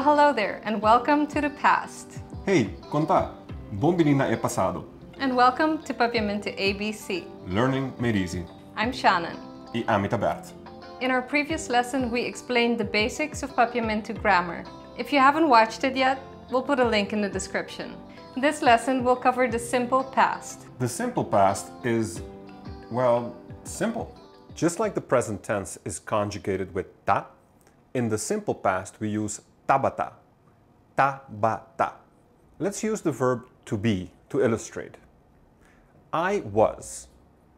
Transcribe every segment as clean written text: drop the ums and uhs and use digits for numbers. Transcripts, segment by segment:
Well, hello there, and welcome to the past. Hey, conta. Bombini na e passado. And welcome to Papiamento ABC. Learning made easy. I'm Shannon. E I'm Tabata. In our previous lesson, we explained the basics of Papiamento grammar. If you haven't watched it yet, we'll put a link in the description. This lesson will cover the simple past. The simple past is, well, simple. Just like the present tense is conjugated with ta, in the simple past we use tabata. Tabata. Let's use the verb to be to illustrate. I was.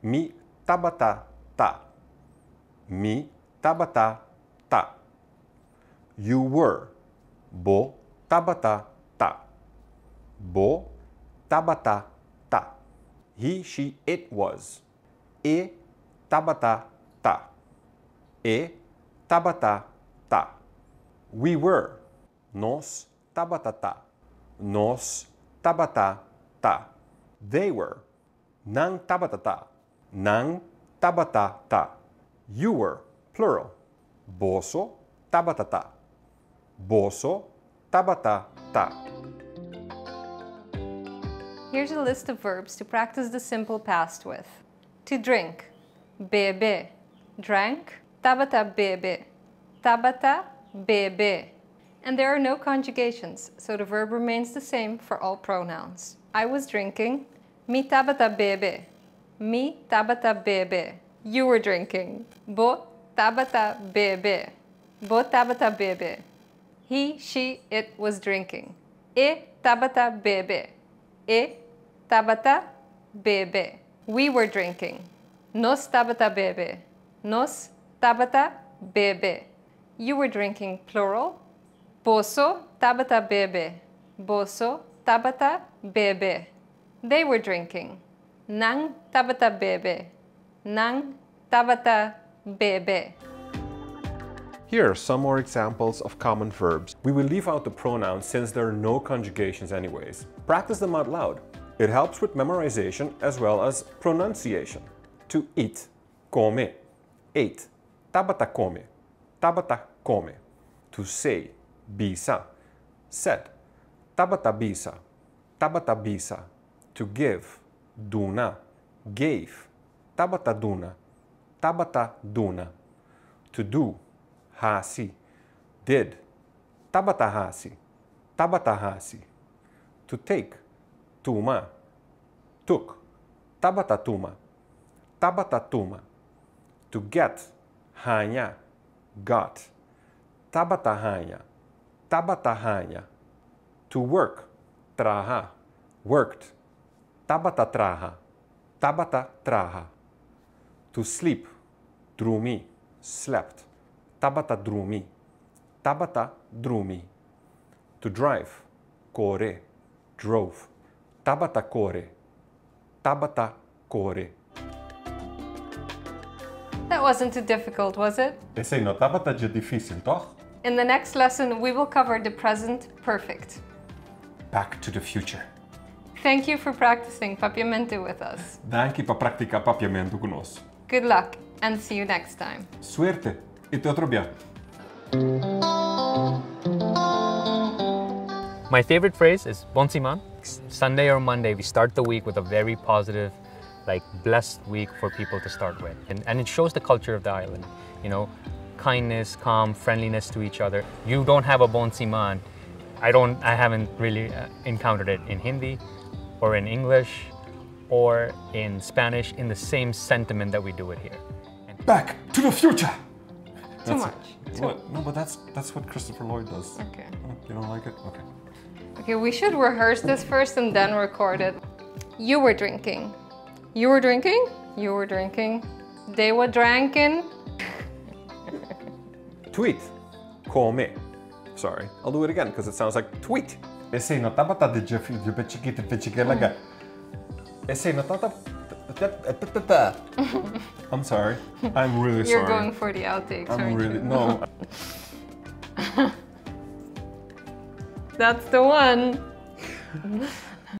Mi tabata ta. Mi tabata ta. You were. Bo tabata ta. Bo tabata ta. He, she, it was. E tabata ta. E tabata ta. We were. Nos tabata ta. Nos tabata ta. They were. Nang tabata ta. Nang tabata ta. You were. Plural. Boso tabata ta. Boso tabata ta. Here's a list of verbs to practice the simple past with. To drink. Bebe. Drank. Tabata bebe. Tabata bebe. And there are no conjugations, so the verb remains the same for all pronouns. I was drinking. Mi tabata bebe. Mi tabata bebe. You were drinking. Bo tabata bebe. Bo tabata bebe. He, she, it was drinking. E tabata bebe. E tabata bebe. We were drinking. Nos tabata bebe. Nos tabata bebe. You were drinking, plural. Boso tabata bebe. Boso tabata bebe. They were drinking. Nang tabata bebe. Nang tabata bebe. Here are some more examples of common verbs. We will leave out the pronouns since there are no conjugations anyways. Practice them out loud. It helps with memorization as well as pronunciation. To eat, kome, ate, tabata kome, tabata kome. To say, bisa, said, tabata bisa, tabata bisa. To give, duna, gave, tabata duna, tabata duna. To do, hasi, did, tabata hasi, tabata hasi. To take, tuma, took, tabata tuma, tabata tuma. To get, haña, got, tabata haña, tabata haña. To work, traha, worked, tabata traha, tabata traha. To sleep, drumi, slept, tabata drumi, tabata drumi. To drive, kore, drove, tabata kore, tabata kore. That wasn't too difficult, was it? Esse no tabata de difícil, toch? In the next lesson, we will cover the present perfect. Back to the future. Thank you for practicing Papiamento with us. Danke para praticar papiamento conosco. Good luck, and see you next time. Suerte e te outro dia. My favorite phrase is bon siman. Sunday or Monday, we start the week with a very positive, blessed week for people to start with. And it shows the culture of the island. You know, kindness, calm, friendliness to each other. You don't have a bon siman. I haven't really encountered it in Hindi or in English or in Spanish in the same sentiment that we do it here. Back to the future! Too much. No, but that's what Christopher Lloyd does. Okay. Oh, you don't like it? Okay. Okay, we should rehearse this first and then record it. You were drinking. You were drinking? You were drinking. They were drinking. Tweet. Kome. Sorry, I'll do it again because it sounds like tweet. Esse no tabata de chiquita. Esse no tata. I'm sorry. I'm really sorry. You're going for the outtakes, aren't you? No. That's the one.